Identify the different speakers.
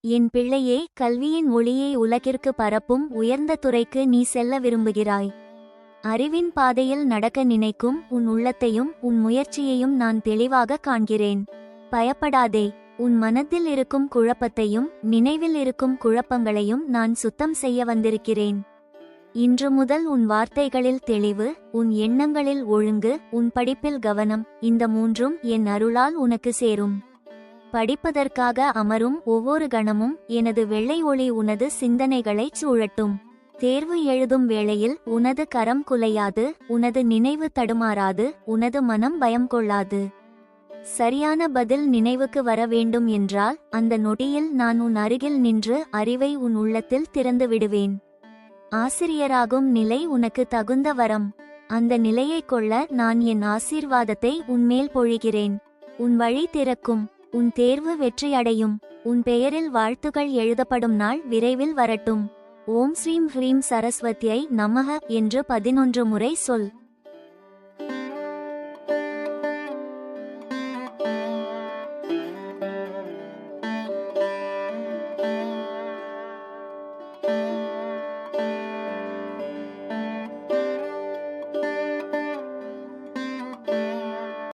Speaker 1: என் பிள்ளையே, கல்வியின் ஒளியை உலகிற்கு பரப்பும் உயர்ந்த துறைக்கு நீ செல்ல விரும்புகிறாய். அறிவின் பாதையில் நடக்க நினைக்கும் உன் உள்ளத்தையும் உன் முயற்சியையும் நான் தெளிவாக காண்கிறேன். பயப்படாதே. உன் மனத்தில் இருக்கும் குழப்பத்தையும் நினைவில் இருக்கும் குழப்பங்களையும் நான் சுத்தம் செய்ய வந்திருக்கிறேன். இன்று முதல் உன் வார்த்தைகளில் தெளிவு, உன் எண்ணங்களில் ஒழுங்கு, உன் படிப்பில் கவனம், இந்த மூன்றும் என் அருளால் உனக்கு சேரும். படிப்பதற்காக அமரும் ஒவ்வொரு கணமும் எனது வெள்ளை ஒளி உனது சிந்தனைகளைச் சூழட்டும். தேர்வு எழுதும் வேளையில் உனது கரம் குலையாது, உனது நினைவு தடுமாறாது, உனது மனம் பயம் கொள்ளாது. சரியான பதில் நினைவுக்கு வர வேண்டும் என்றால் அந்த நொடியில் நான் உன் அருகில் நின்று அறிவை உன் உள்ளத்தில் திறந்து விடுவேன். ஆசிரியராகும் நிலை உனக்கு தகுந்த வரம். அந்த நிலையை கொள்ள நான் என் ஆசீர்வாதத்தை உன்மேல் பொழிகிறேன். உன் வழி திறக்கும். உன் தேர்வு வெற்றியடையும். உன் பெயரில் வாழ்த்துகள் எழுதப்படும் நாள் விரைவில் வரட்டும். ஓம் ஸ்ரீம் ஹ்ரீம் சரஸ்வதியை நமஹ என்று 11 முறை சொல்.